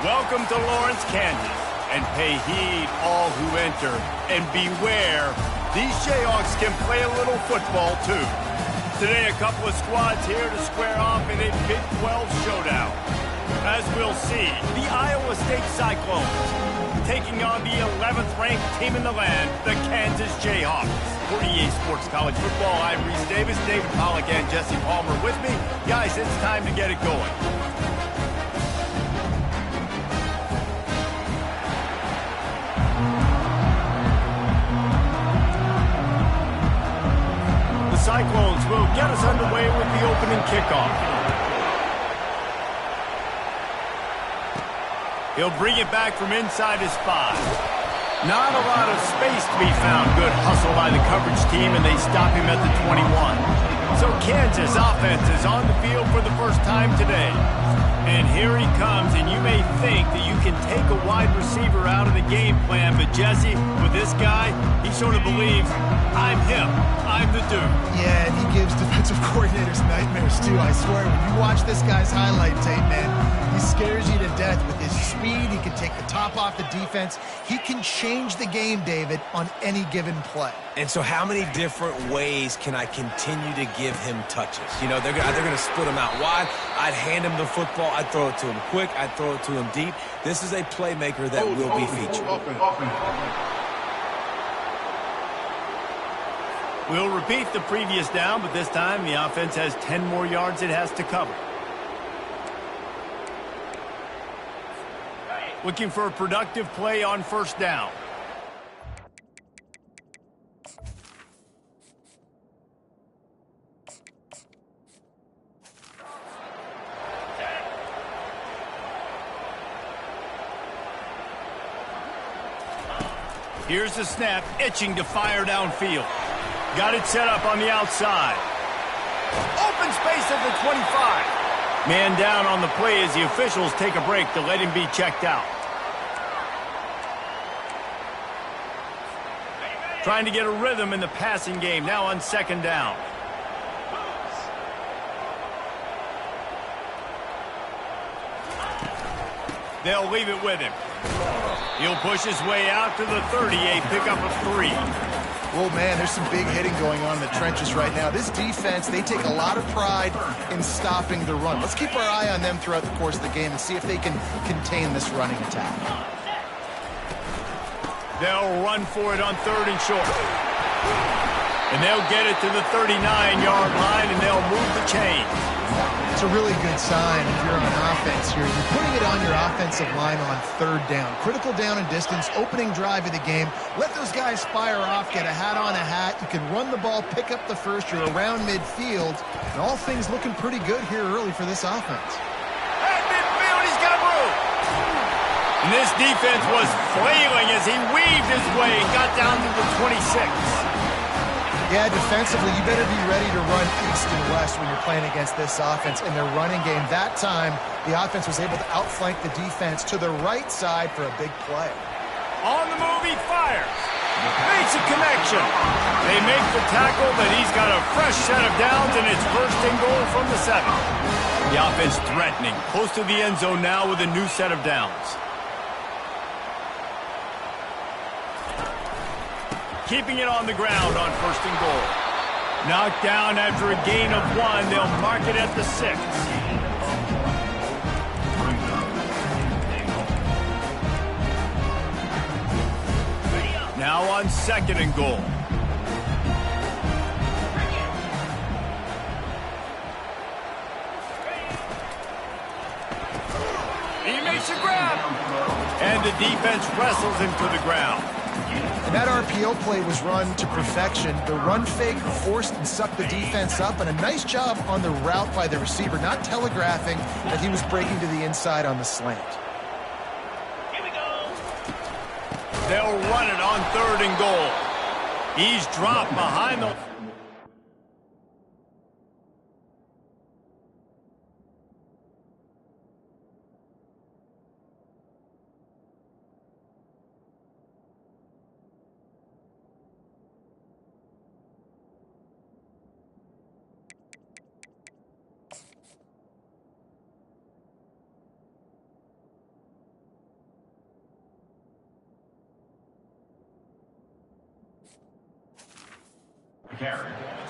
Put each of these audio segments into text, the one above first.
Welcome to Lawrence, Kansas, and pay heed all who enter, and beware, these Jayhawks can play a little football too. Today, a couple of squads here to square off in a Big 12 showdown. As we'll see, the Iowa State Cyclones taking on the 11th ranked team in the land, the Kansas Jayhawks. For EA Sports College Football, I'm Reese Davis, David Pollack, and Jesse Palmer with me. Guys, it's time to get it going. Cyclones will get us underway with the opening kickoff. He'll bring it back from inside his 5. Not a lot of space to be found. Good hustle by the coverage team, and they stop him at the 21. So Kansas offense is on the field for the first time today. And here he comes, and you may think that you can take a wide receiver out of the game plan, but Jesse, with this guy, he sort of believes, I'm him, I'm the dude. Yeah, and he gives defensive coordinators nightmares too, I swear. When you watch this guy's highlight tape, man, he scares you to death with his speed. He can take the top off the defense. He can change the game, David, on any given play. And so how many different ways can I continue to give him touches? You know, they're going to split him out wide. I'd hand him the football. I'd throw it to him quick. I'd throw it to him deep. This is a playmaker that will be featured. We'll repeat the previous down, but this time the offense has 10 more yards it has to cover. Looking for a productive play on first down. Here's the snap, itching to fire downfield. Got it set up on the outside. Open space at the 25. Man down on the play as the officials take a break to let him be checked out. Trying to get a rhythm in the passing game, now on second down. They'll leave it with him. He'll push his way out to the 30, a pickup of 3. Oh, man, there's some big hitting going on in the trenches right now. This defense, they take a lot of pride in stopping the run. Let's keep our eye on them throughout the course of the game and see if they can contain this running attack. They'll run for it on 3rd and short. And they'll get it to the 39-yard line, and they'll move the chain. It's a really good sign if you're on offense here. You're putting it on your offensive line on 3rd down. Critical down and distance, opening drive of the game. Let those guys fire off, get a hat on a hat. You can run the ball, pick up the first. You're around midfield. And all things looking pretty good here early for this offense. At midfield, he's got room. And this defense was flailing as he weaved his way and got down to the 26. Yeah, defensively, you better be ready to run east and west when you're playing against this offense in their running game. That time, the offense was able to outflank the defense to the right side for a big play. On the move, he fires. Makes a connection. They make the tackle, but he's got a fresh set of downs, and it's 1st and goal from the 7. The offense threatening, close to the end zone now with a new set of downs. Keeping it on the ground on 1st and goal. Knocked down after a gain of 1. They'll mark it at the 6. Now on 2nd and goal. He makes a grab. And the defense wrestles him to the ground. And that RPO play was run to perfection. The run fake forced and sucked the defense up, and a nice job on the route by the receiver, not telegraphing that he was breaking to the inside on the slant. Here we go. They'll run it on 3rd and goal. He's dropped behind the...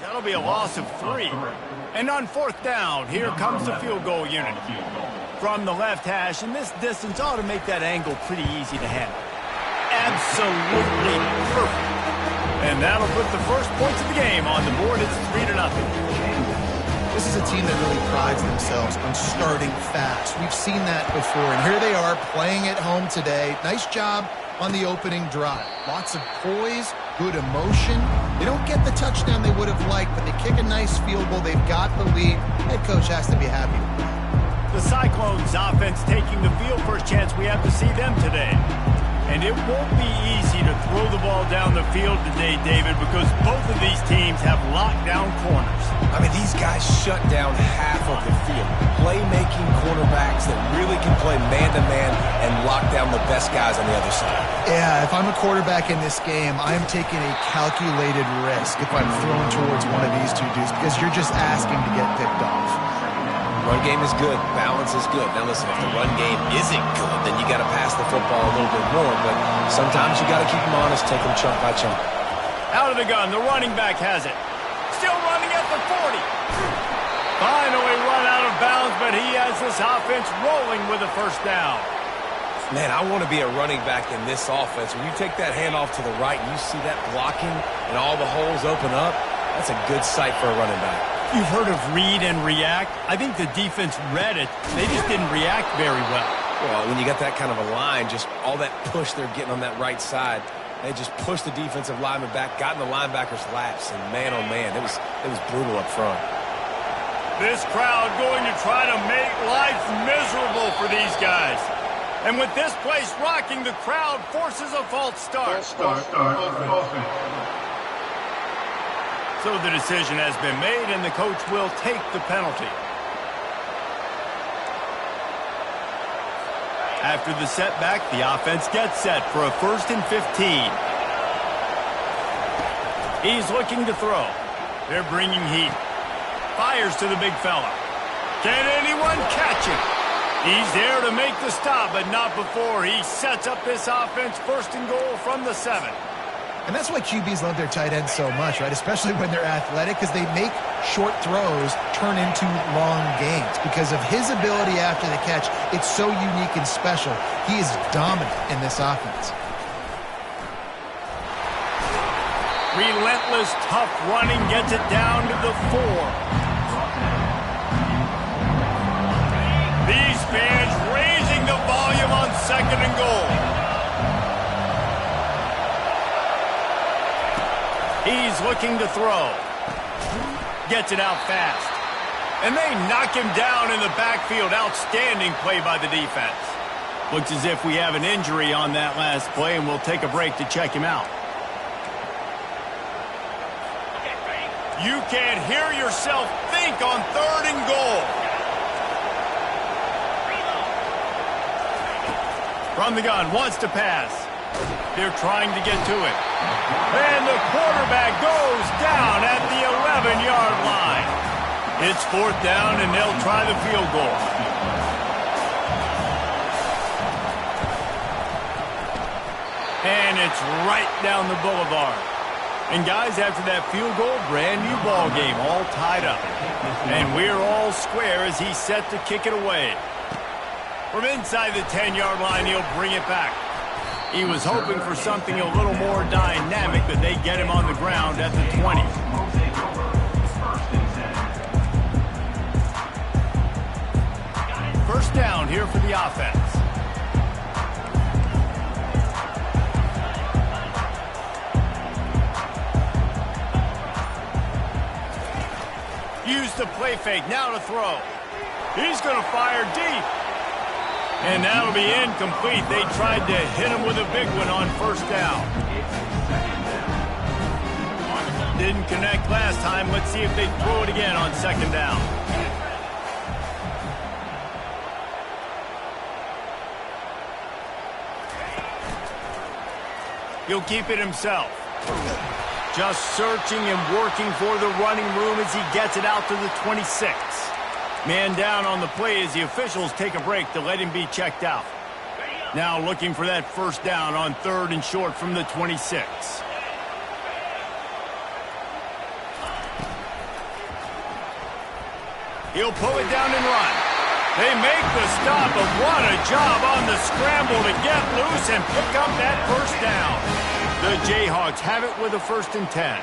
That'll be a loss of 3. And on 4th down, here comes the field goal unit. From the left hash, and this distance ought to make that angle pretty easy to handle. Absolutely perfect. And that'll put the first points of the game on the board. It's 3-0. This is a team that really prides themselves on starting fast. We've seen that before, and here they are playing at home today. Nice job on the opening drive. Lots of poise, good emotion. They don't get the touchdown they would have liked, but they kick a nice field goal. They've got the lead. Head coach has to be happy with that. The Cyclones offense taking the field. First chance we have to see them today. And it won't be easy to throw the ball down the field today, David, because both of these teams have lockdown corners. I mean, these guys shut down half of the field. Playmaking cornerbacks that really can play man-to-man and lock down the best guys on the other side. Yeah, if I'm a quarterback in this game, I'm taking a calculated risk if I'm throwing towards one of these two dudes because you're just asking to get picked off. Run game is good. Balance is good. Now listen, if the run game isn't good, then you got to pass the football a little bit more. But sometimes you got to keep them honest, take them chunk by chunk. Out of the gun, the running back has it. Still running at the 40. Finally run out of bounds, but he has this offense rolling with a first down. Man, I want to be a running back in this offense. When you take that handoff to the right and you see that blocking and all the holes open up, that's a good sight for a running back. You've heard of read and react. I think the defense read it. They just didn't react very well. Well, when you got that kind of a line, just all that push they're getting on that right side, they just pushed the defensive lineman back, got in the linebacker's laps, and man, oh man, it was brutal up front. This crowd going to try to make life miserable for these guys. And with this place rocking, the crowd forces a false start. So the decision has been made, and the coach will take the penalty. After the setback, the offense gets set for a 1st and 15. He's looking to throw. They're bringing heat. Fires to the big fella. Can anyone catch him? He's there to make the stop, but not before he sets up this offense 1st and goal from the 7. And that's why QBs love their tight ends so much, right? Especially when they're athletic, because they make short throws turn into long gains. Because of his ability after the catch, it's so unique and special. He is dominant in this offense. Relentless, tough running gets it down to the 4. These fans raising the volume on 2nd and goal. He's looking to throw. Gets it out fast. And they knock him down in the backfield. Outstanding play by the defense. Looks as if we have an injury on that last play, and we'll take a break to check him out. You can't hear yourself think on 3rd and goal. From the gun, wants to pass. They're trying to get to it. And the quarterback goes down at the 11-yard line. It's 4th down, and they'll try the field goal. And it's right down the boulevard. And guys, after that field goal, brand new ball game, all tied up. And we're all square as he's set to kick it away. From inside the 10-yard line, he'll bring it back. He was hoping for something a little more dynamic, but they get him on the ground at the 20. First down here for the offense. Use the play fake, now to throw. He's going to fire deep. And that'll be incomplete. They tried to hit him with a big one on 1st down. Didn't connect last time. Let's see if they throw it again on 2nd down. He'll keep it himself. Just searching and working for the running room as he gets it out to the 26. Man down on the play as the officials take a break to let him be checked out. Now looking for that 1st down on 3rd and short from the 26. He'll pull it down and run. They make the stop, but what a job on the scramble to get loose and pick up that first down. The Jayhawks have it with a 1st and 10.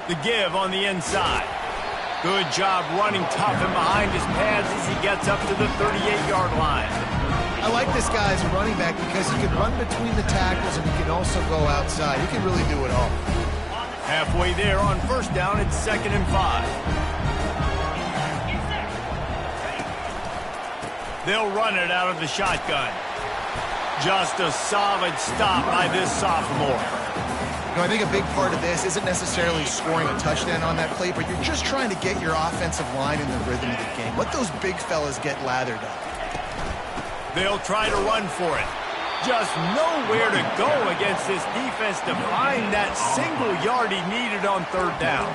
The give on the inside. Good job running tough and behind his pads as he gets up to the 38-yard line. I like this guy as a running back because he can run between the tackles and he can also go outside. He can really do it all. Halfway there on 1st down, it's 2nd and 5. They'll run it out of the shotgun. Just a solid stop by this sophomore. You know, I think a big part of this isn't necessarily scoring a touchdown on that play, but you're just trying to get your offensive line in the rhythm of the game. Let those big fellas get lathered up. They'll try to run for it. Just nowhere to go against this defense to find that single yard he needed on 3rd down.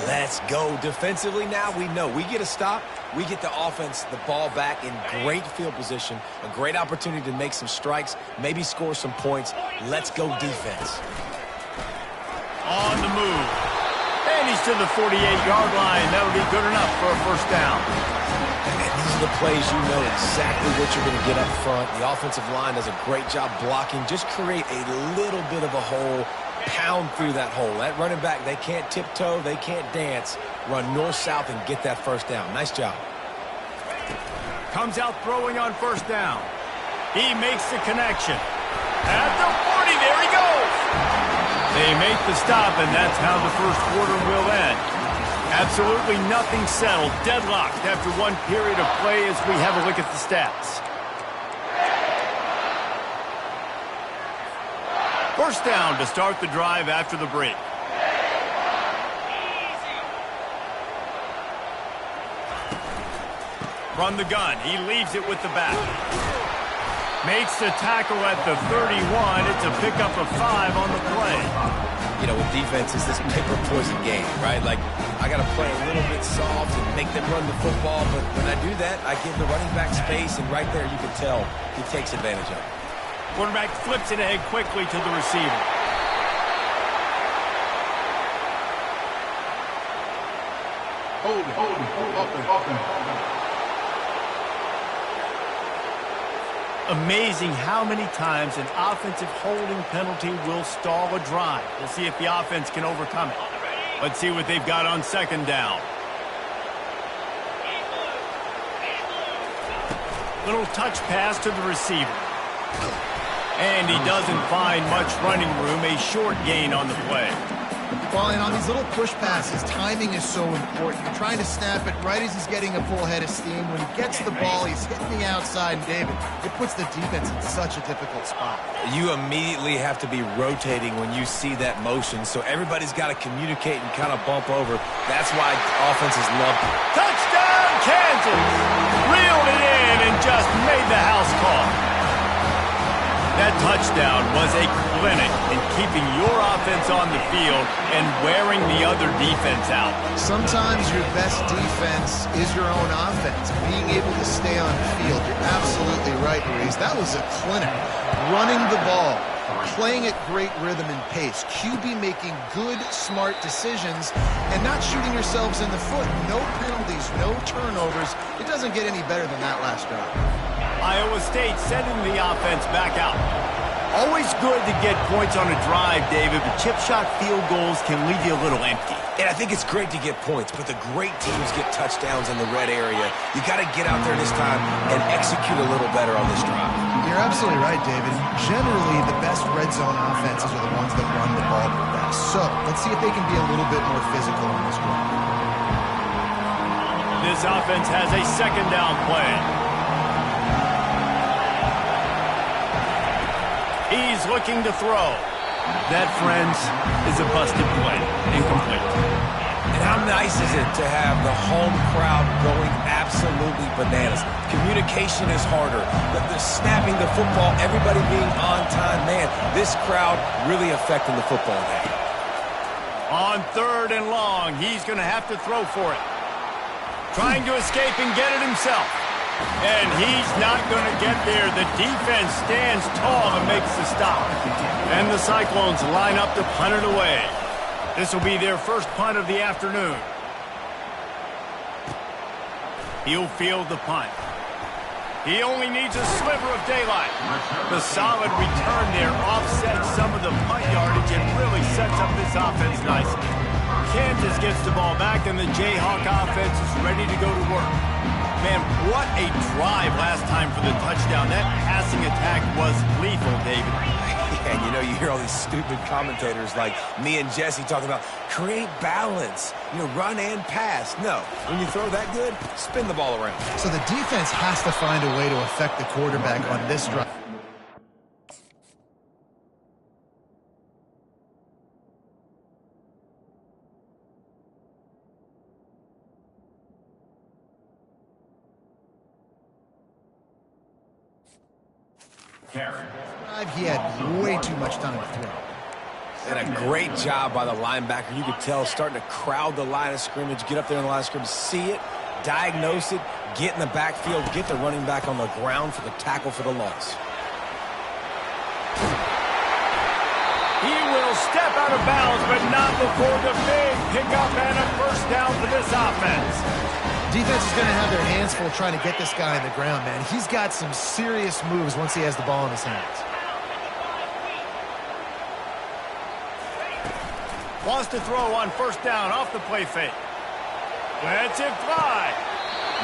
Let's go. Defensively now, we know we get a stop. We get the offense the ball back in great field position, a great opportunity to make some strikes, maybe score some points. Let's go defense. On the move. And he's to the 48-yard line. That'll be good enough for a 1st down. And these are the plays you know exactly what you're going to get up front. The offensive line does a great job blocking. Just create a little bit of a hole, pound through that hole. That running back, they can't tiptoe, they can't dance. Run north-south and get that 1st down. Nice job. Comes out throwing on 1st down. He makes the connection. At the 40, there he goes. They make the stop, and that's how the 1st quarter will end. Absolutely nothing settled, deadlocked after one period of play as we have a look at the stats. 1st down to start the drive after the break. Run the gun. He leaves it with the back. Makes the tackle at the 31. It's a pickup of 5 on the play. You know, with defense, it's this pick or poison game, right? Like, I got to play a little bit soft and make them run the football, but when I do that, I give the running back space, and right there you can tell he takes advantage of it. Quarterback flips it ahead quickly to the receiver. Hold it. Amazing how many times an offensive holding penalty will stall a drive. We'll see if the offense can overcome it. Let's see what they've got on 2nd down. Little touch pass to the receiver. And he doesn't find much running room, a short gain on the play. Well, and on these little push passes, timing is so important. You're trying to snap it right as he's getting a full head of steam. When he gets the ball, he's hitting the outside, and David, it puts the defense in such a difficult spot. You immediately have to be rotating when you see that motion, so everybody's got to communicate and kind of bump over. That's why offenses love it. Touchdown, Kansas! Reeled it in and just made the house call. That touchdown was a clinic in keeping your offense on the field and wearing the other defense out. Sometimes your best defense is your own offense. Being able to stay on the field, you're absolutely right, Reese. That was a clinic. Running the ball, playing at great rhythm and pace. QB making good, smart decisions and not shooting yourselves in the foot. No penalties, no turnovers. It doesn't get any better than that last drive. Iowa State sending the offense back out. Always good to get points on a drive, David, but chip shot field goals can leave you a little empty. And I think it's great to get points, but the great teams get touchdowns in the red area. You got to get out there this time and execute a little better on this drive. You're absolutely right, David. Generally, the best red zone offenses are the ones that run the ball the best. So let's see if they can be a little bit more physical on this drive. This offense has a 2nd down play. He's looking to throw. That, friends, is a busted play. Incomplete. And how nice is it to have the home crowd going absolutely bananas? Communication is harder. The snapping the football, everybody being on time. Man, this crowd really affecting the football game. On 3rd and long, he's going to have to throw for it. Trying to escape and get it himself. And he's not going to get there. The defense stands tall and makes the stop. And the Cyclones line up to punt it away. This will be their first punt of the afternoon. He'll field the punt. He only needs a sliver of daylight. The solid return there offsets some of the punt yardage and really sets up this offense nicely. Kansas gets the ball back, and the Jayhawk offense is ready to go to work. Man, what a drive last time for the touchdown. That passing attack was lethal, David. And you know, you hear all these stupid commentators like me and Jesse talking about create balance, run and pass. No, when you throw that good, spin the ball around. So the defense has to find a way to affect the quarterback on this drive. He had way too much time to throw. And a great job by the linebacker. You could tell starting to crowd the line of scrimmage, get up there in the line of scrimmage, see it, diagnose it, get in the backfield, get the running back on the ground for the tackle for the loss. He will step out of bounds, but not before the big pickup and a first down for this offense. Defense is going to have their hands full trying to get this guy on the ground, man. He's got some serious moves once he has the ball in his hands. Wants to throw on first down off the play fake. Lets it fly.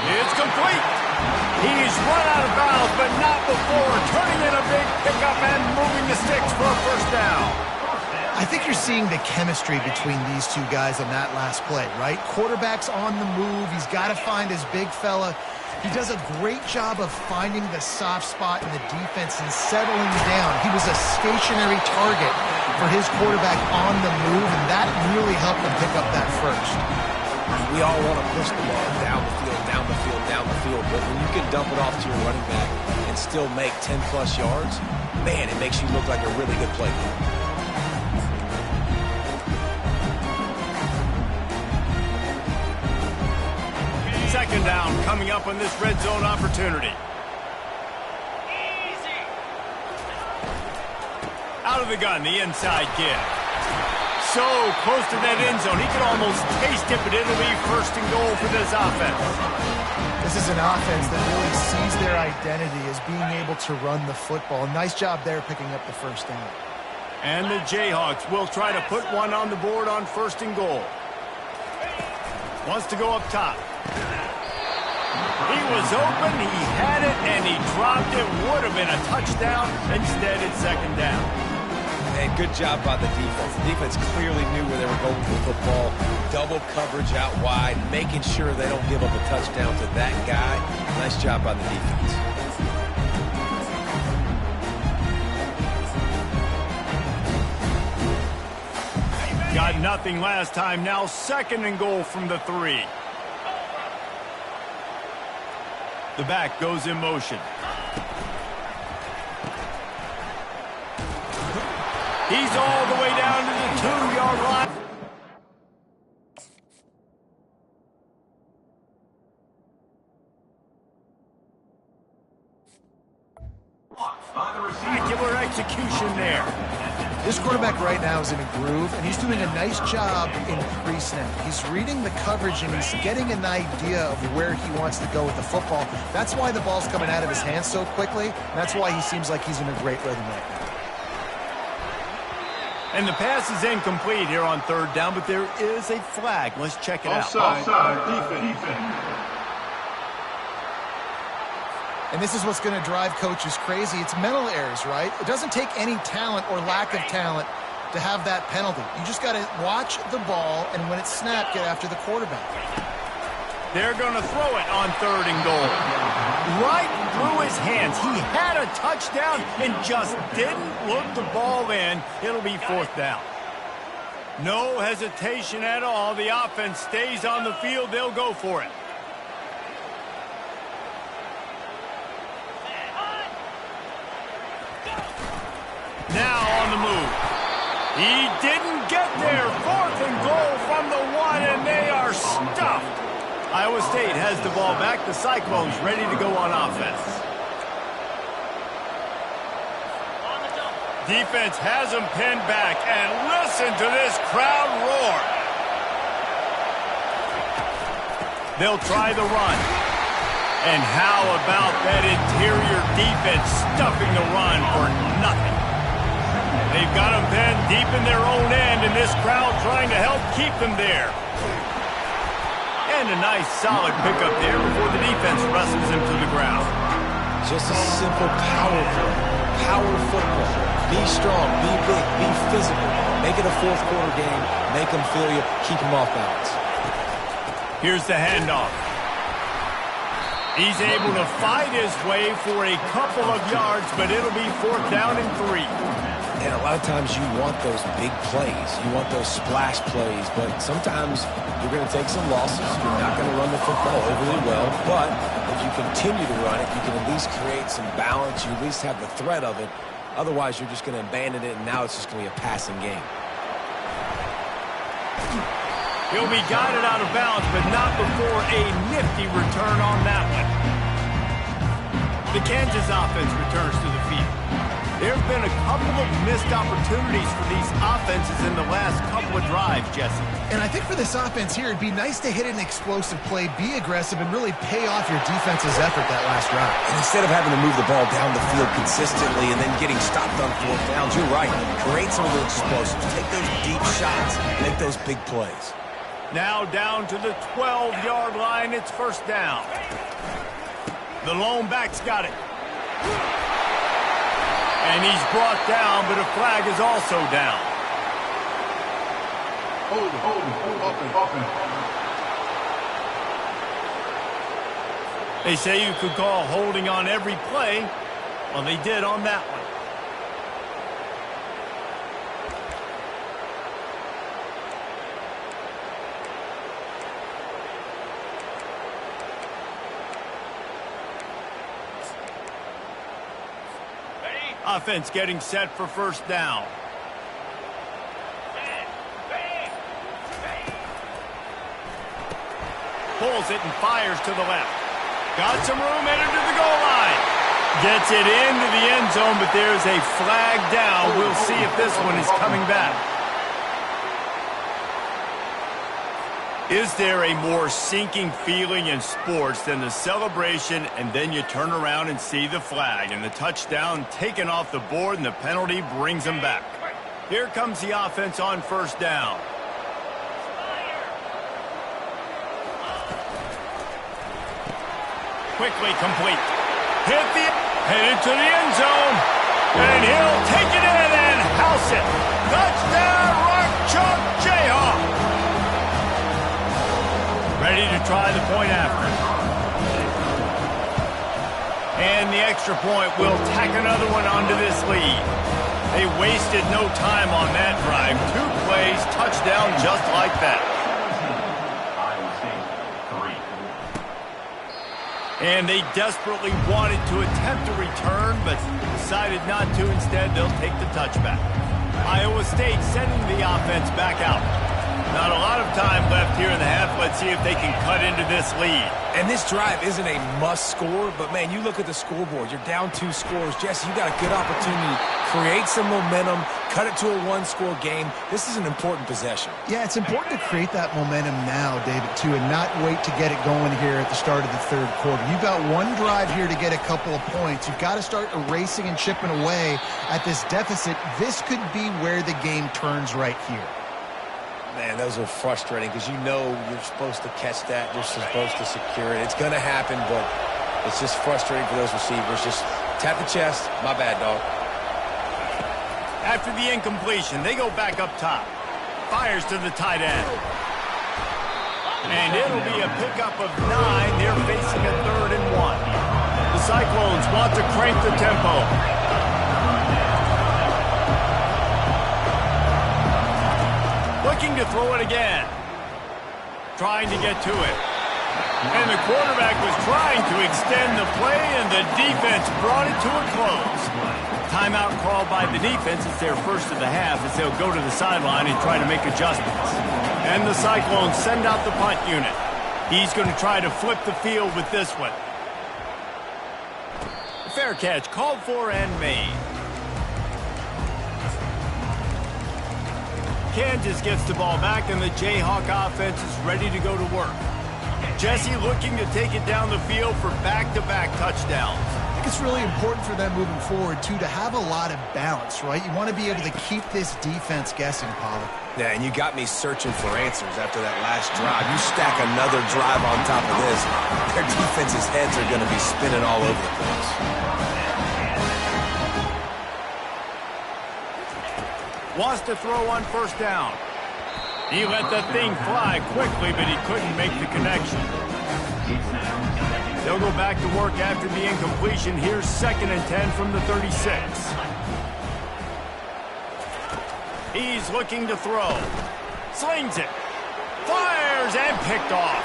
It's complete. He's run out of bounds, but not before turning in a big pickup and moving the sticks for a first down. I think you're seeing the chemistry between these two guys on that last play, right? Quarterback's on the move. He's got to find his big fella. He does a great job of finding the soft spot in the defense and settling down. He was a stationary target for his quarterback on the move, and that really helped him pick up that first. We all want to push the ball down the field, down the field, down the field, but when you can dump it off to your running back and still make 10-plus yards, man, it makes you look like a really good player. Second down coming up on this red zone opportunity. Out of the gun, the inside kid. So close to that end zone, he could almost taste it, but it'll be first and goal for this offense. This is an offense that really sees their identity as being able to run the football. Nice job there picking up the first down. And the Jayhawks will try to put one on the board on first and goal. Wants to go up top. He was open, he had it, and he dropped it. Would have been a touchdown. Instead, it's second down. And good job by the defense. The defense clearly knew where they were going with the football. Double coverage out wide, making sure they don't give up a touchdown to that guy. Nice job by the defense. Got nothing last time. Now second and goal from the 3. The back goes in motion. He's all the way down to the 2-yard line. Spectacular execution there. This quarterback right now is in a groove, and he's doing a nice job in pre-snap. He's reading the coverage, and he's getting an idea of where he wants to go with the football. That's why the ball's coming out of his hands so quickly, and that's why he seems like he's in a great rhythm right now. And the pass is incomplete here on third down, but there is a flag. Let's check it out. Offside, defense. And this is what's going to drive coaches crazy. It's mental errors, right? It doesn't take any talent or lack of talent to have that penalty. You just got to watch the ball, and when it's snapped, get after the quarterback. They're going to throw it on third and goal. Right through his hands. He had a touchdown and just didn't look the ball in. It'll be fourth down. No hesitation at all. The offense stays on the field. They'll go for it. Now on the move. He didn't get there. Fourth and goal from the 1, and they are stuffed. Iowa State has the ball back. The Cyclones ready to go on offense. Defense has him pinned back, and listen to this crowd roar. They'll try the run. And how about that interior defense stuffing the run for nothing? They've got them pinned deep in their own end, and this crowd trying to help keep them there. And a nice solid pickup there before the defense wrestles him to the ground. Just a simple power play. Power football. Be strong, be big, be physical. Make it a fourth quarter game. Make them feel you. Keep them off balance. Here's the handoff. He's able to fight his way for a couple of yards, but it'll be 4th down and 3. And a lot of times you want those big plays. You want those splash plays, but sometimes you're going to take some losses. You're not going to run the football overly well, but if you continue to run it, you can at least create some balance. You at least have the threat of it. Otherwise, you're just going to abandon it, and now it's just going to be a passing game. He'll be guided out of bounds, but not before a nifty return on that one. The Kansas offense returns to the field. There have been a couple of missed opportunities for these offenses in the last couple of drives, Jesse. And I think for this offense here, it'd be nice to hit an explosive play, be aggressive, and really pay off your defense's effort that last drive. And instead of having to move the ball down the field consistently and then getting stopped on 4th downs, you're right. Create some of those explosives. Take those deep shots. Make those big plays. Now down to the 12-yard line. It's 1st down. The lone back's got it. And he's brought down, but a flag is also down. Open. They say you could call holding on every play. Well, they did on that one. Offense getting set for 1st down. Pulls it and fires to the left. Got some room, headed to the goal line. Gets it into the end zone, but there's a flag down. We'll see if this one is coming back. Is there a more sinking feeling in sports than the celebration and then you turn around and see the flag and the touchdown taken off the board and the penalty brings them back? Here comes the offense on 1st down. Quickly complete. Headed to the end zone. And he'll take it in and house it. Touchdown, Rock Chalk Jayhawk. Ready to try the point after. And the extra point will tack another one onto this lead. They wasted no time on that drive. 2 plays, touchdown just like that. And they desperately wanted to attempt a return, but decided not to. Instead, they'll take the touchback. Iowa State sending the offense back out. Not a lot of time left here in the half. Let's see if they can cut into this lead. And this drive isn't a must score, but, man, you look at the scoreboard. You're down 2 scores. Jesse, you got a good opportunity. Create some momentum. Cut it to a 1-score game. This is an important possession. Yeah, it's important to create that momentum now, David, too, and not wait to get it going here at the start of the 3rd quarter. You've got one drive here to get a couple of points. You've got to start erasing and chipping away at this deficit. This could be where the game turns right here. Man, those are frustrating because you know you're supposed to catch that. You're supposed to secure it. It's going to happen, but it's just frustrating for those receivers. Just tap the chest. My bad, dog. After the incompletion, they go back up top. Fires to the tight end. And it'll be a pickup of 9. They're facing a 3rd and 1. The Cyclones want to crank the tempo. Looking to throw it again. Trying to get to it. And the quarterback was trying to extend the play, and the defense brought it to a close. Timeout called by the defense. It's their first of the half as they'll go to the sideline and try to make adjustments. And the Cyclones send out the punt unit. He's going to try to flip the field with this one. Fair catch called for and made. Kansas gets the ball back, and the Jayhawk offense is ready to go to work. Jesse looking to take it down the field for back-to-back touchdowns. I think it's really important for them moving forward, too, to have a lot of balance, right? You want to be able to keep this defense guessing, Pollard. Yeah, and you got me searching for answers after that last drive. You stack another drive on top of this, their defense's heads are going to be spinning all over the place. Wants to throw on first down. He let that thing fly quickly, but he couldn't make the connection. They'll go back to work after the incompletion. Here's 2nd and 10 from the 36. He's looking to throw. Slings it. Fires and picked off.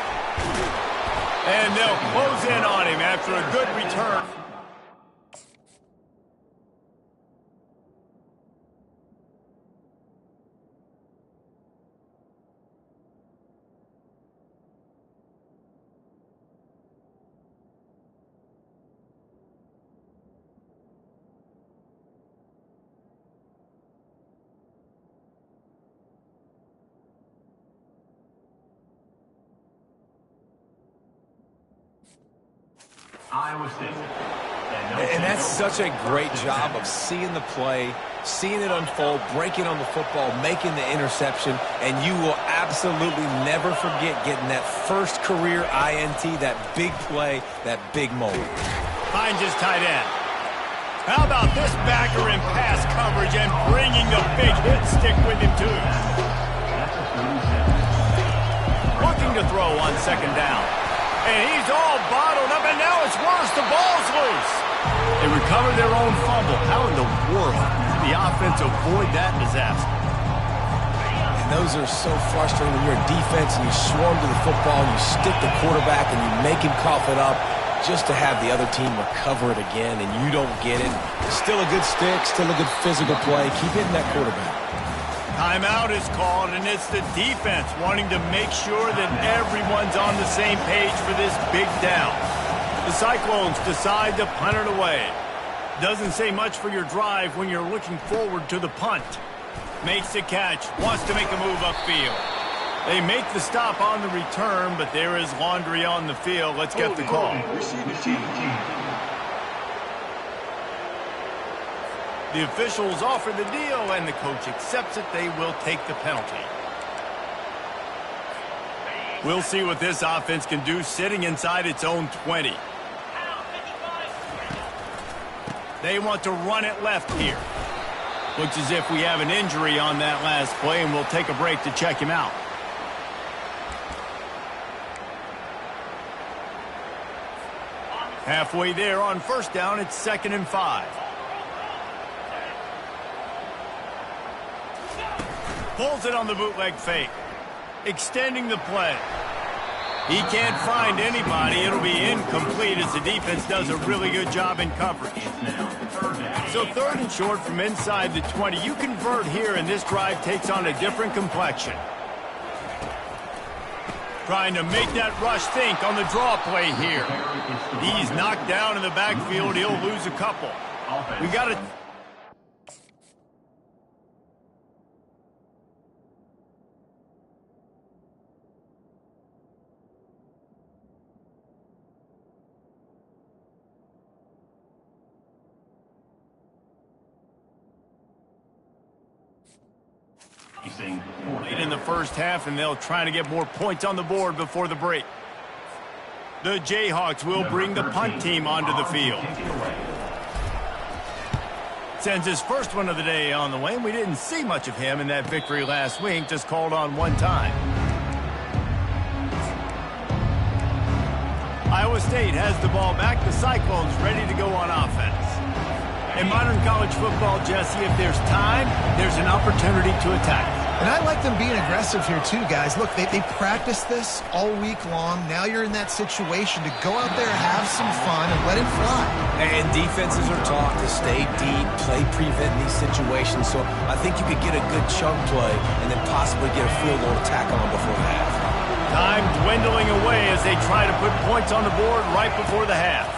And they'll close in on him after a good return. Iowa State. And that's such a great job of seeing the play, seeing it unfold, breaking on the football, making the interception, and you will absolutely never forget getting that first career INT, that big play, that big moment. Finds his tight end. How about this backer in pass coverage and bringing the big hit stick with him, too. Looking to throw on 2nd down. And he's all bottled up, and now it's worse. The ball's loose. They recover their own fumble. How in the world did the offense avoid that disaster? And those are so frustrating when you're a defense and you swarm to the football, and you stick the quarterback, and you make him cough it up just to have the other team recover it again, and you don't get it. Still a good stick, still a good physical play. Keep hitting that quarterback. Timeout is called, and it's the defense wanting to make sure that everyone's on the same page for this big down. The Cyclones decide to punt it away. Doesn't say much for your drive when you're looking forward to the punt. Makes the catch, wants to make a move upfield. They make the stop on the return, but there is laundry on the field. Let's get the call. The officials offer the deal, and the coach accepts it. They will take the penalty. We'll see what this offense can do sitting inside its own 20. They want to run it left here. Looks as if we have an injury on that last play, and we'll take a break to check him out. Halfway there on first down, it's 2nd and 5. Pulls it on the bootleg fake. Extending the play. He can't find anybody. It'll be incomplete as the defense does a really good job in coverage. So 3rd and short from inside the 20. You convert here, and this drive takes on a different complexion. Trying to make that rush think on the draw play here. He's knocked down in the backfield. He'll lose a couple. We got to... Late in the first half, and they'll try to get more points on the board before the break. The Jayhawks will bring the punt team onto the field. Sends his first one of the day on the way, and we didn't see much of him in that victory last week, just called on one time. Iowa State has the ball back. The Cyclones ready to go on offense. In modern college football, Jesse, if there's time, there's an opportunity to attack. And I like them being aggressive here too, guys. Look, they practiced this all week long. Now you're in that situation to go out there, have some fun, and let it fly. And defenses are taught to stay deep, play prevent in these situations. So I think you could get a good chunk play and then possibly get a field goal to tack on before the half. Time dwindling away as they try to put points on the board right before the half.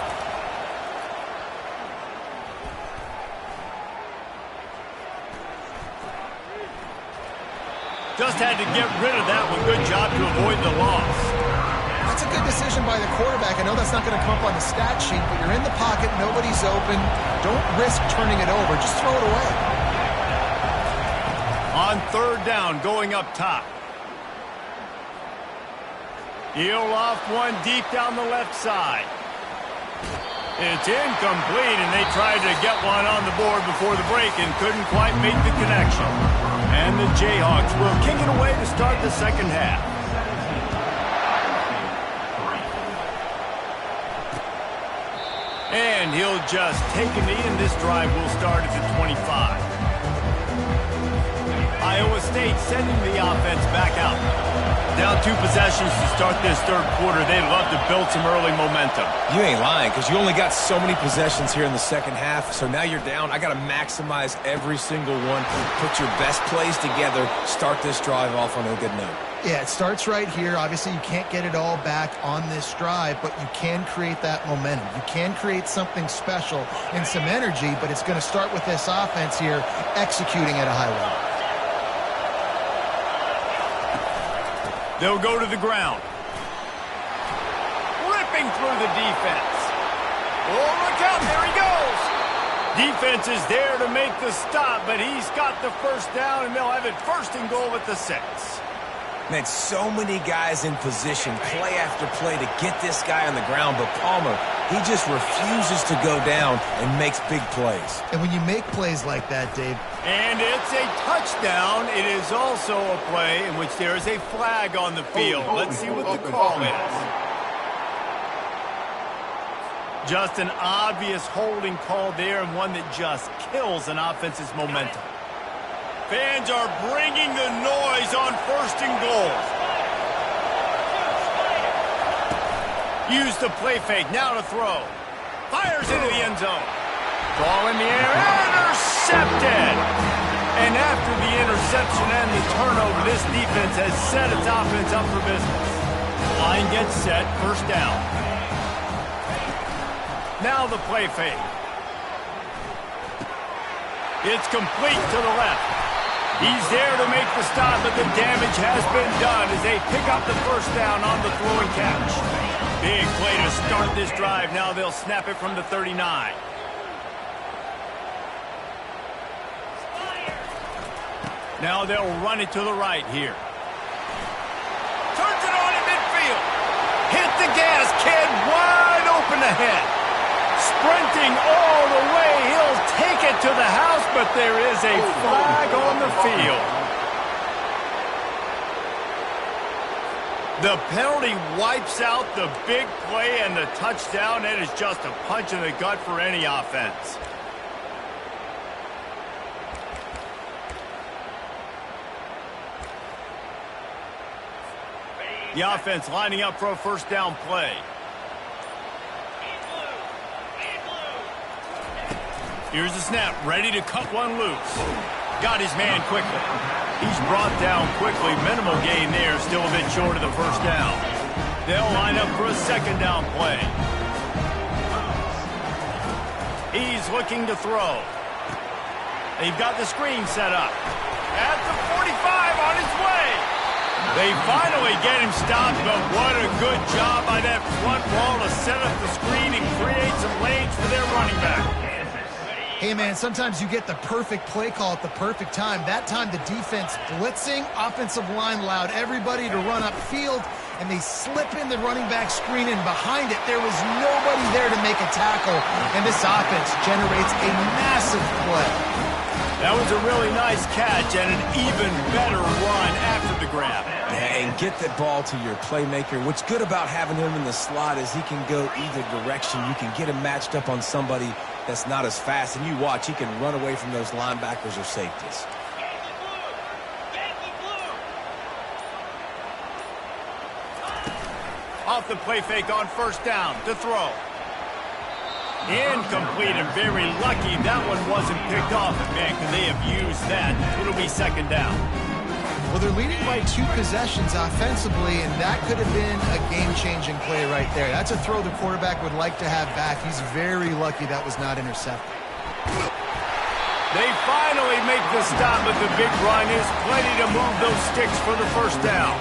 Just had to get rid of that one. Good job to avoid the loss. That's a good decision by the quarterback. I know that's not going to come up on the stat sheet, but you're in the pocket, nobody's open. Don't risk turning it over. Just throw it away. On third down, going up top. He'll off one deep down the left side. It's incomplete, and they tried to get one on the board before the break and couldn't quite make the connection. And the Jayhawks will kick it away to start the second half. And he'll just take a knee, and this drive will start at the 25. Iowa State sending the offense back out. Down 2 possessions to start this third quarter. They'd love to build some early momentum. You ain't lying, because you only got so many possessions here in the second half, so now you're down. I got to maximize every single one. Put your best plays together. Start this drive off on a good note. Yeah, it starts right here. Obviously, you can't get it all back on this drive, but you can create that momentum. You can create something special and some energy, but it's going to start with this offense here executing at a high level. They'll go to the ground. Ripping through the defense. Oh, look out, there he goes. Defense is there to make the stop, but he's got the first down, and they'll have it first and goal at the 6. Man, so many guys in position, play after play to get this guy on the ground, but Palmer, he just refuses to go down and makes big plays. And when you make plays like that, Dave. And it's a touchdown. It is also a play in which there is a flag on the field. Let's see what the call is. Just an obvious holding call there, and one that just kills an offense's momentum. Fans are bringing the noise on first and goal. Use the play fake, now to throw. Fires into the end zone. Ball in the air, intercepted! And after the interception and the turnover, this defense has set its offense up for business. Line gets set, first down. Now the play fake. It's complete to the left. He's there to make the stop, but the damage has been done as they pick up the first down on the throw and catch. Big play to start this drive. Now they'll snap it from the 39. Now they'll run it to the right here. Turns it on in midfield. Hit the gas, kid, wide open ahead. Sprinting all the way, he'll take it to the house, but there is a flag on the field. The penalty wipes out the big play and the touchdown. It is just a punch in the gut for any offense. The offense lining up for a first down play. Here's the snap, ready to cut one loose. Got his man quickly. He's brought down quickly. Minimal gain there, still a bit short of the first down. They'll line up for a second down play. He's looking to throw. They've got the screen set up. At the 45 on his way. They finally get him stopped, but what a good job by that front wall to set up the screen and create some lanes for their running back. Hey, man, sometimes you get the perfect play call at the perfect time. That time, the defense blitzing, offensive line allowed everybody to run upfield, and they slip in the running back screen, and behind it, there was nobody there to make a tackle, and this offense generates a massive play. That was a really nice catch and an even better run after the grab. Yeah, and get the ball to your playmaker. What's good about having him in the slot is he can go either direction. You can get him matched up on somebody that's not as fast, and you watch, he can run away from those linebackers or safeties. Off the play fake on first down to throw. Incomplete, and very lucky that one wasn't picked off. Man, could they have used that? It'll be second down. Well, they're leading by 2 possessions offensively, and that could have been a game-changing play right there. That's a throw the quarterback would like to have back. He's very lucky that was not intercepted. They finally make the stop, but the big run is plenty to move those sticks for the first down.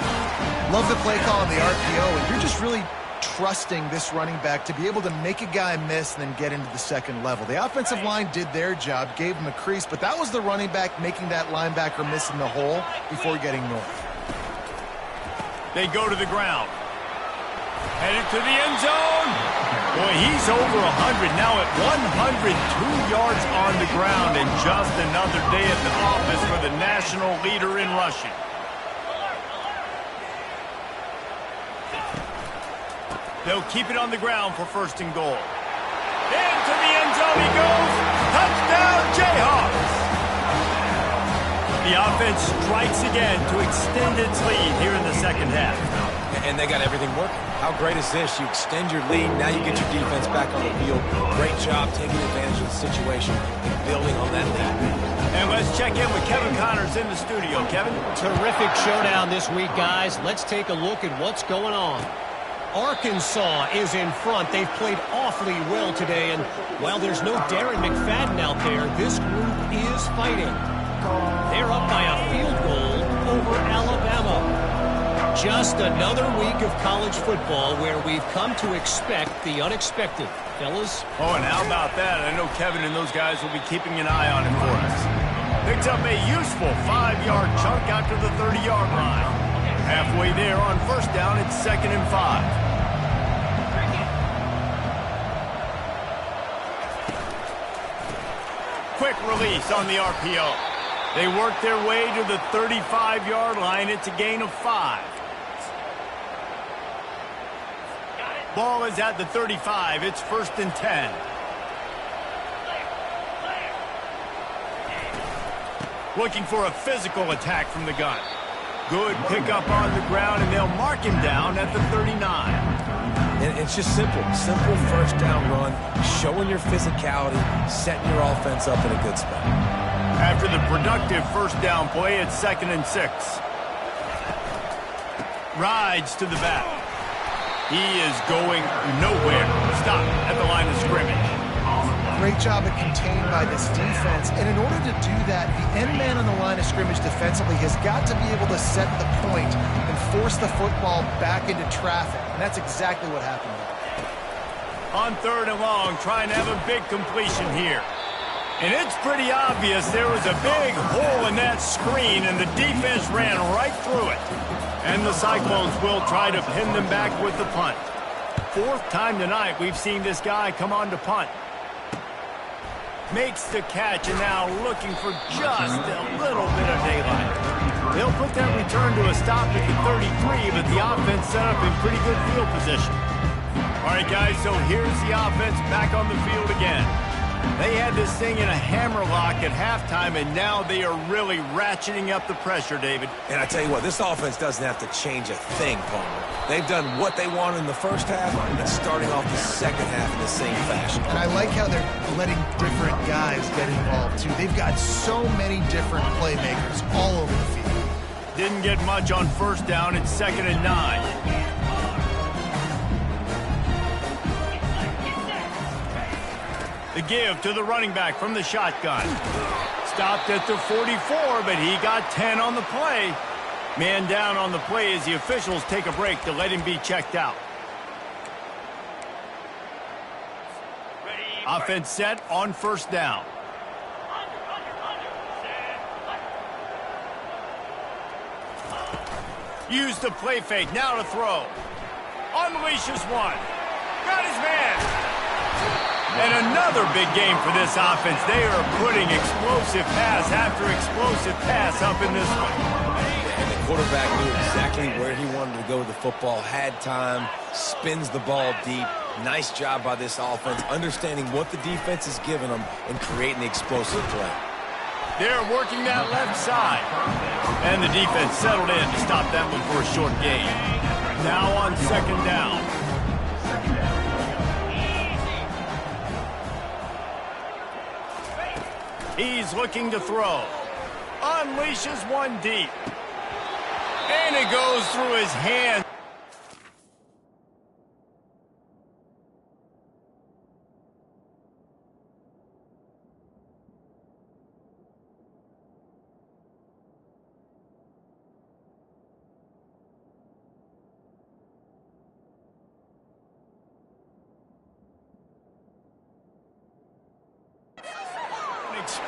Love the play call on the RPO, and you're just really trusting this running back to be able to make a guy miss and then get into the second level. The offensive line did their job, gave him a crease, but that was the running back making that linebacker miss in the hole before getting north. They go to the ground. Headed to the end zone. Boy, he's over 100 now at 102 yards on the ground, and just another day at the office for the national leader in rushing. They'll keep it on the ground for first and goal. Into the end zone he goes. Touchdown, Jayhawks. The offense strikes again to extend its lead here in the second half. And they got everything working. How great is this? You extend your lead, now you get your defense back on the field. Great job taking advantage of the situation and building on that lead. And let's check in with Kevin Connors in the studio. Kevin? Terrific showdown this week, guys. Let's take a look at what's going on. Arkansas is in front. They've played awfully well today, and while there's no Darren McFadden out there, this group is fighting. They're up by a field goal over Alabama. Just another week of college football where we've come to expect the unexpected. Fellas? Oh, and how about that? I know Kevin and those guys will be keeping an eye on it for us. Picks up a useful 5-yard chunk out to the 30-yard line. Halfway there on first down, it's 2nd and 5. Quick release on the RPO. They work their way to the 35-yard line. It's a gain of 5. Ball is at the 35. It's 1st and 10. Looking for a physical attack from the gun. Good pickup on the ground, and they'll mark him down at the 39. And it's just simple first down run, showing your physicality, setting your offense up in a good spot. After the productive first down play, it's 2nd and 6. Rides to the back. He is going nowhere. Stop at the line of scrimmage. Great job at contained by this defense, and in order to do that, the end man on the line of scrimmage defensively has got to be able to set the point and force the football back into traffic, and that's exactly what happened there. On 3rd and long, trying to have a big completion here. And it's pretty obvious there was a big hole in that screen, and the defense ran right through it. And the Cyclones will try to pin them back with the punt. 4th time tonight we've seen this guy come on to punt. Makes the catch, and now looking for just a little bit of daylight. They'll put that return to a stop at the 33, but the offense set up in pretty good field position. All right, guys, so here's the offense back on the field again. They had this thing in a hammerlock at halftime, and now they are really ratcheting up the pressure, David. And I tell you what, this offense doesn't have to change a thing, Palmer. They've done what they want in the first half and starting off the second half in the same fashion. And I like how they're letting different guys get involved, too. They've got so many different playmakers all over the field. Didn't get much on first down. It's 2nd and 9. The give to the running back from the shotgun. Stopped at the 44, but he got 10 on the play. Man down on the play as the officials take a break to let him be checked out. Offense set on first down. Use the play fake, now to throw. Unleashes one. Got his man. And another big game for this offense. They are putting explosive pass after explosive pass up in this one. And the quarterback knew exactly where he wanted to go with the football, had time, spins the ball deep. Nice job by this offense, understanding what the defense is giving them and creating the explosive play. They're working that left side. And the defense settled in to stop that one for a short gain. Now on 2nd down. He's looking to throw. Unleashes one deep. And it goes through his hands.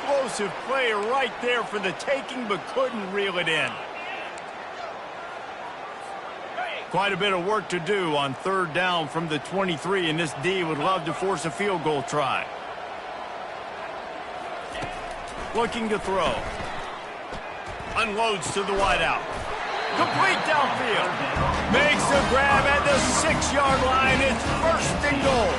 explosive play right there for the taking, but couldn't reel it in. Quite a bit of work to do on third down from the 23, and this D would love to force a field goal try. Looking to throw. Unloads to the wideout. Complete downfield. Makes a grab at the 6-yard line. It's 1st and goal.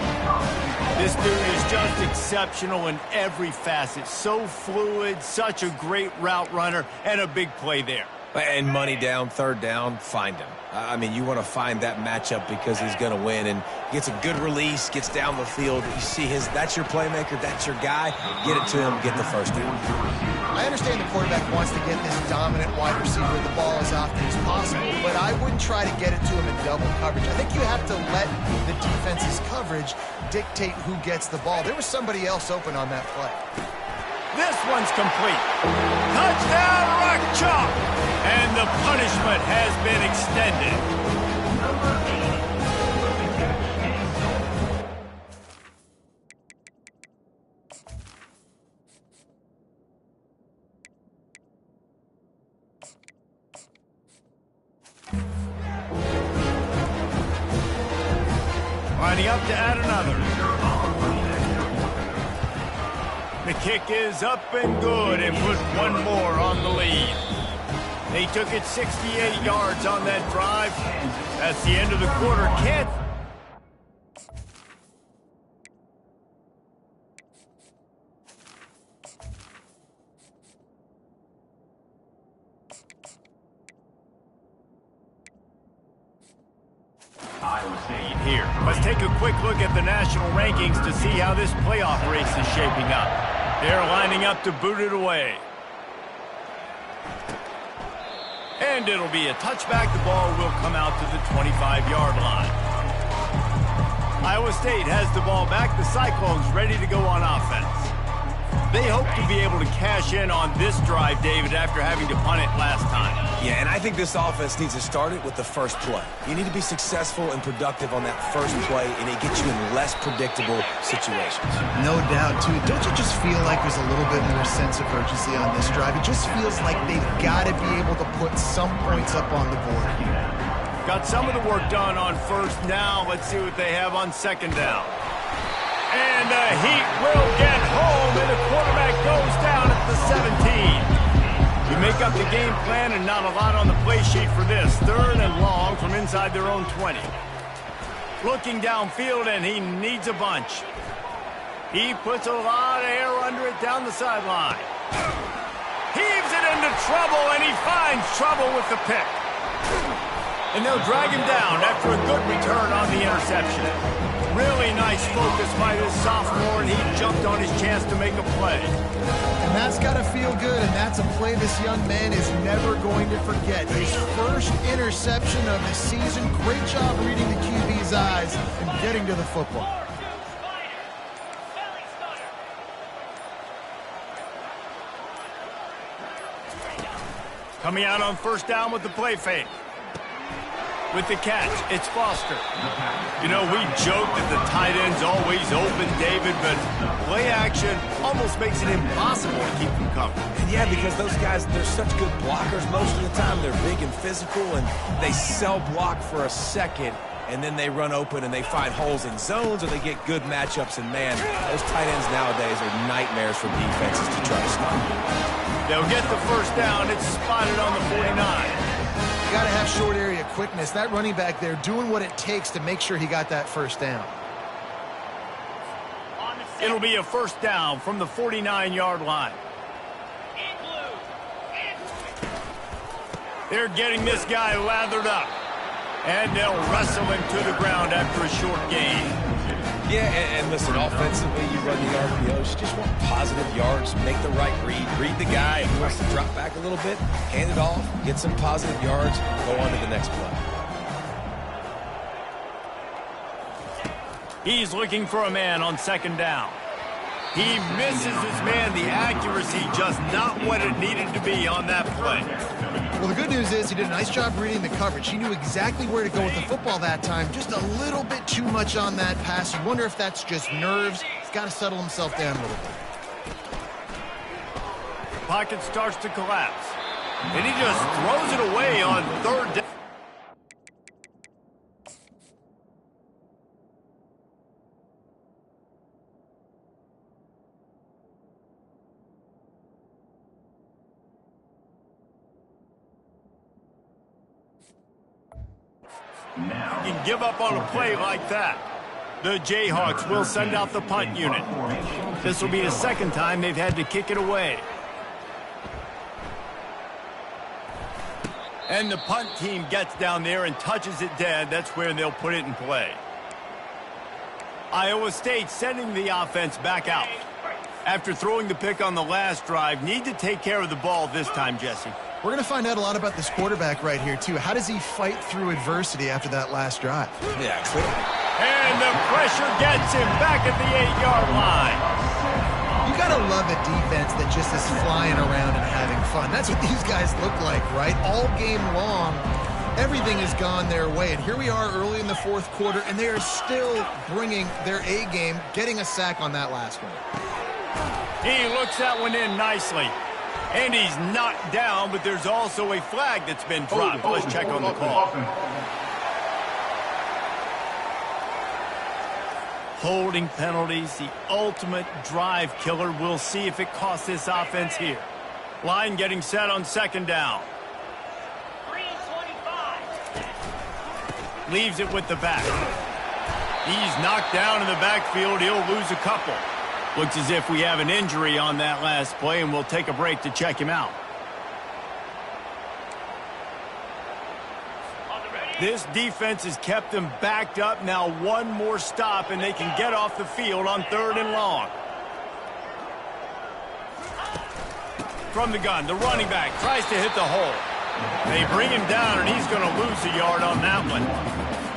This dude is just exceptional in every facet. So fluid, such a great route runner, and a big play there. And money down, third down, find him. I mean, you want to find that matchup because he's going to win, and gets a good release, gets down the field. You see that's your playmaker, that's your guy. Get it to him, get the first down. I understand the quarterback wants to get this dominant wide receiver the ball as often as possible, but I wouldn't try to get it to him in double coverage. I think you have to let the defense's coverage dictate who gets the ball. There was somebody else open on that play. This one's complete. Touchdown, Rock Chalk! And the punishment has been extended. Lining up to add another. The kick is up and good and put one more on the lead. They took it 68 yards on that drive. That's the end of the quarter. Can't. Iowa State Here, let's take a quick look at the national rankings to see how this playoff race is shaping up. They're lining up to boot it away. And it'll be a touchback. The ball will come out to the 25-yard line. Iowa State has the ball back. The Cyclones ready to go on offense. They hope to be able to cash in on this drive, David, after having to punt it last time. Yeah, and I think this offense needs to start it with the first play. You need to be successful and productive on that first play, and it gets you in less predictable situations. No doubt, too. Don't you just feel like there's a little bit more sense of urgency on this drive? It just feels like they've got to be able to put some points up on the board. Got some of the work done on first. Now let's see what they have on second down. And the Heat will get home, and the quarterback goes down at the 17. You make up the game plan, and not a lot on the play sheet for this. 3rd and long from inside their own 20. Looking downfield, and he needs a bunch. He puts a lot of air under it down the sideline. Heaves it into trouble, and he finds trouble with the pick. And they'll drag him down after a good return on the interception. Really nice focus by this sophomore, and he jumped on his chance to make a play. And that's got to feel good, and that's a play this young man is never going to forget. His first interception of the season. Great job reading the QB's eyes and getting to the football. Coming out on first down with the play fake. With the catch, it's Foster. You know, we joke that the tight end's always open, David, but play action almost makes it impossible to keep them covered. And yeah, because those guys, they're such good blockers most of the time. They're big and physical, and they sell block for a second, and then they run open and they find holes in zones, or they get good matchups. And man, those tight ends nowadays are nightmares for defenses to try to stop. They'll get the first down. It's spotted on the 49. Got to have short area quickness. That running back there doing what it takes to make sure he got that first down. It'll be a first down from the 49-yard line. They're getting this guy lathered up. And they'll wrestle him to the ground after a short gain. Yeah, and listen, offensively, you run the RPOs. You just want positive yards, make the right read the guy. If he wants to drop back a little bit, hand it off, get some positive yards, go on to the next play. He's looking for a man on second down. He misses his man. The accuracy just not what it needed to be on that play. Well, the good news is he did a nice job reading the coverage. He knew exactly where to go with the football that time. Just a little bit too much on that pass. You wonder if that's just nerves. He's got to settle himself down a little bit. pocket starts to collapse. And he just throws it away on third down. Now, You can give up on a play like that. The Jayhawks will send out the punt unit. This will be the second time they've had to kick it away. And the punt team gets down there and touches it dead. That's where they'll put it in play. Iowa State sending the offense back out. After throwing the pick on the last drive, need to take care of the ball this time, Jesse. We're going to find out a lot about this quarterback right here, too. How does he fight through adversity after that last drive? Yeah, clearly. And the pressure gets him back at the 8-yard line. You got to love a defense that just is flying around and having fun. That's what these guys look like, right? All game long, everything has gone their way. And here we are early in the fourth quarter, and they are still bringing their A game, getting a sack on that last one. He looks that one in nicely. And he's knocked down, but there's also a flag that's been dropped. Let's check on the call. Holding penalties, the ultimate drive killer. We'll see if it costs this offense here. Line getting set on second down. 3:25. Leaves it with the back. He's knocked down in the backfield. He'll lose a couple. Looks as if we have an injury on that last play, and we'll take a break to check him out. This defense has kept them backed up. Now one more stop, and they can get off the field on 3rd and long. From the gun, the running back tries to hit the hole. They bring him down, and he's going to lose a yard on that one.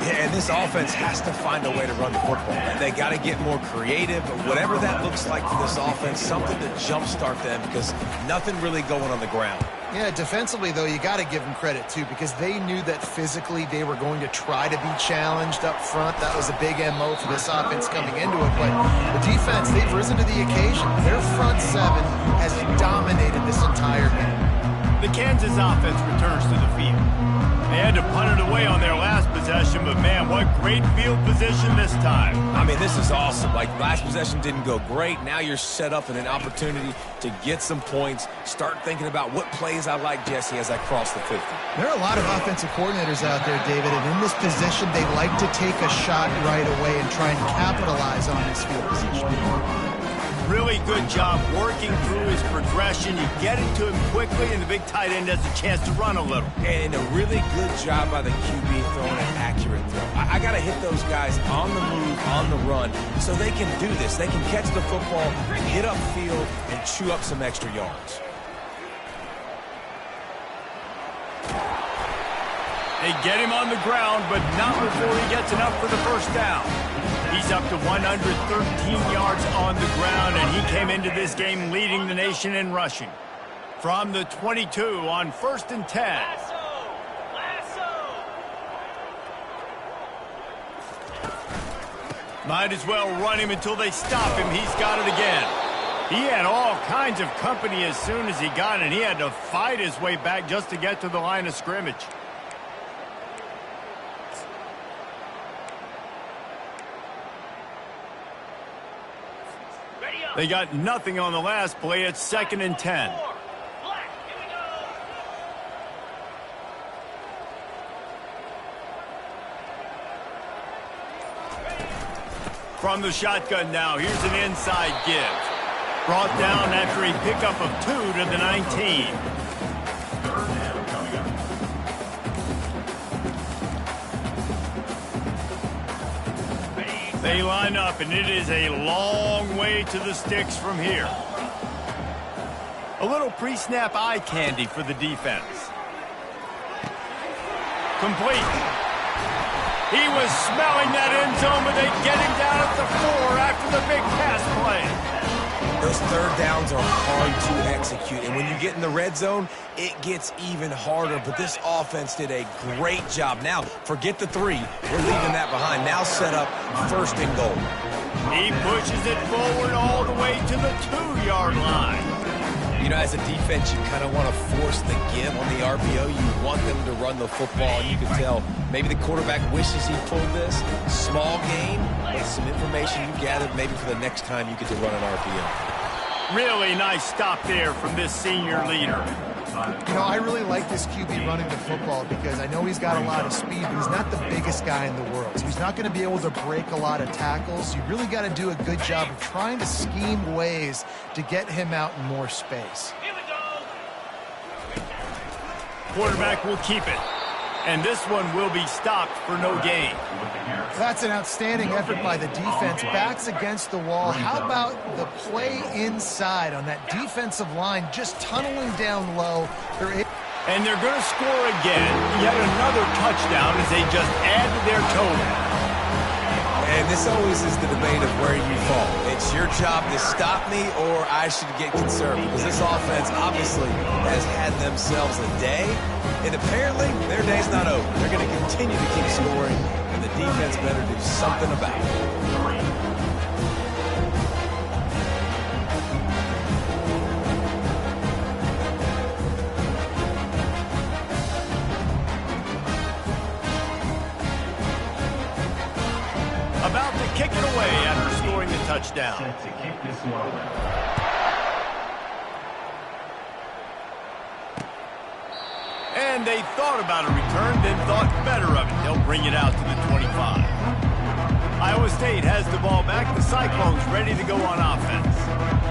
Yeah, and this offense has to find a way to run the football. They got to get more creative, but whatever that looks like for this offense, something to jumpstart them because nothing really going on the ground. Yeah, defensively, though, you got to give them credit, too, because they knew that physically they were going to try to be challenged up front. That was a big MO for this offense coming into it. But the defense, they've risen to the occasion. Their front seven has dominated this entire game. The Kansas offense returns to the field. They had to punt it away on their last possession, but man, what great field position this time. I mean, this is awesome. Like, last possession didn't go great. Now you're set up in an opportunity to get some points. Start thinking about what plays I like, Jesse, as I cross the 50. There are a lot of offensive coordinators out there, David, and in this position, they like to take a shot right away and try and capitalize on his field position. Really good job working through his progression. You get it to him quickly, and the big tight end has a chance to run a little. And a really good job by the QB throwing an accurate throw. I got to hit those guys on the move, on the run, so they can do this. They can catch the football, get upfield, and chew up some extra yards. They get him on the ground, but not before he gets enough for the first down. He's up to 113 yards on the ground, and he came into this game leading the nation in rushing. From the 22 on 1st and 10. Might as well run him until they stop him. He's got it again. He had all kinds of company as soon as he got it. He had to fight his way back just to get to the line of scrimmage. They got nothing on the last play. It's 2nd and 10. From the shotgun now, here's an inside give. Brought down after a pickup of 2 to the 19. They line up, and it is a long way to the sticks from here. A little pre-snap eye candy for the defense. Complete. He was smelling that end zone, but they get him down at the 4 after the big pass play. Those third downs are hard to execute, and when you get in the red zone, it gets even harder, but this offense did a great job. Now, forget the 3. We're leaving that behind. Now set up 1st and goal. He pushes it forward all the way to the 2-yard line. You know, as a defense, you kind of want to force the give on the RPO. You want them to run the football, and you can tell maybe the quarterback wishes he pulled this. Small gain, but some information you gathered maybe for the next time you get to run an RPO. Really nice stop there from this senior leader. You know, I really like this QB running the football because I know he's got a lot of speed, but he's not the biggest guy in the world. So he's not going to be able to break a lot of tackles. You really got to do a good job of trying to scheme ways to get him out in more space. Quarterback will keep it. And this one will be stopped for no gain. That's an outstanding effort by the defense. Backs against the wall. How about the play inside on that defensive line, just tunneling down low? And they're going to score again. Yet another touchdown as they just add to their total. And this always is the debate of where you fall. It's your job to stop me or I should get concerned, because this offense obviously has had themselves a day, and apparently their day's not over. They're going to continue to keep scoring, and the defense better do something about it. About to kick it away after scoring the touchdown. Set to kick this one away. And they thought about a return, then thought better of it. They'll bring it out to the 25. Iowa State has the ball back. The Cyclones ready to go on offense.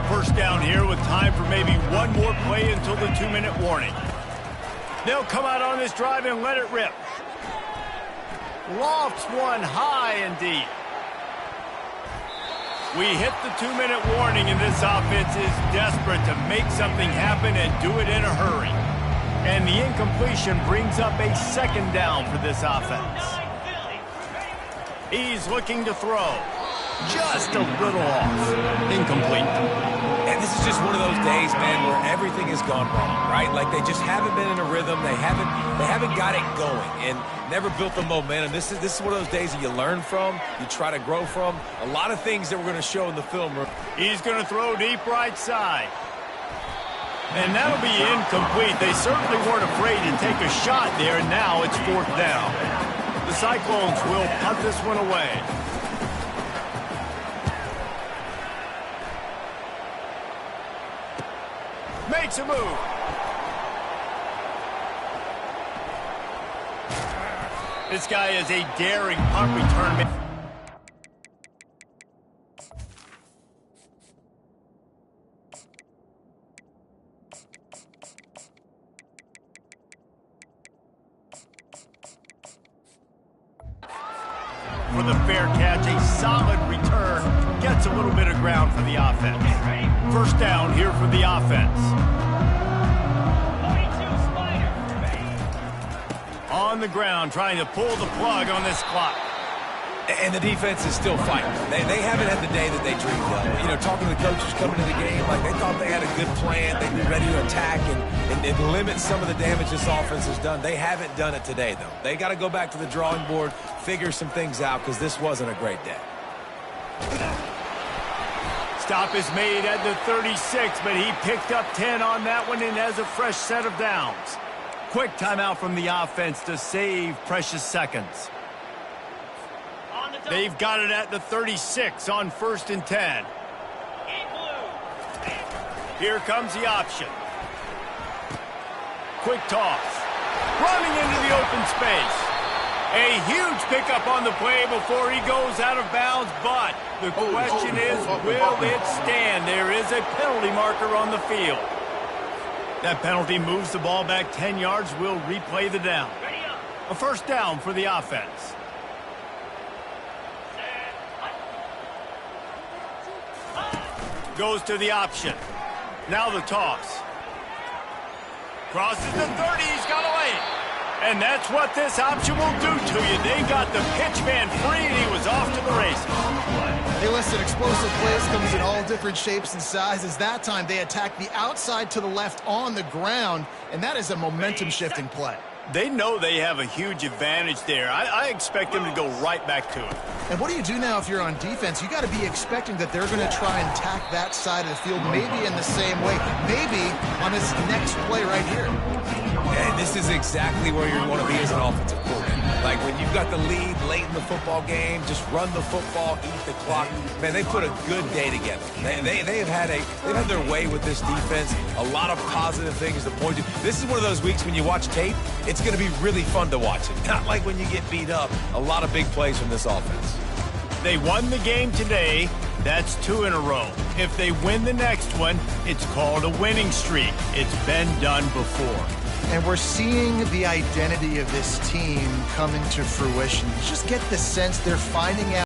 First down here with time for maybe one more play until the 2-minute warning. They'll come out on this drive and let it rip. Lofts one high and deep. We hit the 2-minute warning, and this offense is desperate to make something happen and do it in a hurry. And the incompletion brings up a second down for this offense. He's looking to throw. Just a little off. Incomplete. And this is just one of those days, man, where everything has gone wrong, right? Like they just haven't been in a rhythm. They haven't got it going and never built the momentum. This is one of those days that you learn from, you try to grow from. A lot of things that we're going to show in the film. He's going to throw deep right side. And that'll be incomplete. They certainly weren't afraid to take a shot there, and now it's fourth down. The Cyclones will punt this one away. Makes a move. This guy is a daring punt return. For the fair catch, a solid return. Gets a little bit of ground for the offense. First down here for the offense. On the ground, trying to pull the plug on this clock. And the defense is still fighting. They haven't had the day that they dreamed of. You know, talking to the coaches coming into the game, like they thought they had a good plan. They'd be ready to attack and limit some of the damage this offense has done. They haven't done it today, though. They got to go back to the drawing board, figure some things out, because this wasn't a great day. Stop is made at the 36, but he picked up 10 on that one and has a fresh set of downs. Quick timeout from the offense to save precious seconds. They've got it at the 36 on 1st and 10. Here comes the option. Quick toss. Running into the open space. A huge pickup on the play before he goes out of bounds, but the question is, will it stand? There is a penalty marker on the field. That penalty moves the ball back 10 yards. We'll replay the down. A first down for the offense. Goes to the option. Now the toss. Crosses the 30. He's got a lane. And that's what this option will do to you. They got the pitch man free, and he was off to the races. Hey, listen, explosive plays comes in all different shapes and sizes. That time, they attack the outside to the left on the ground, and that is a momentum-shifting play. They know they have a huge advantage there. I expect them to go right back to it. And what do you do now if you're on defense? You got to be expecting that they're going to try and attack that side of the field, maybe in the same way, maybe on this next play right here. And this is exactly where you want to be as an offensive coordinator. Like when you've got the lead late in the football game, just run the football, eat the clock. Man, they put a good day together. They've had their way with this defense. A lot of positive things to point to. This is one of those weeks when you watch tape, it's going to be really fun to watch it. Not like when you get beat up. A lot of big plays from this offense. They won the game today. That's 2 in a row. If they win the next one, it's called a winning streak. It's been done before. And we're seeing the identity of this team come into fruition. You just get the sense they're finding out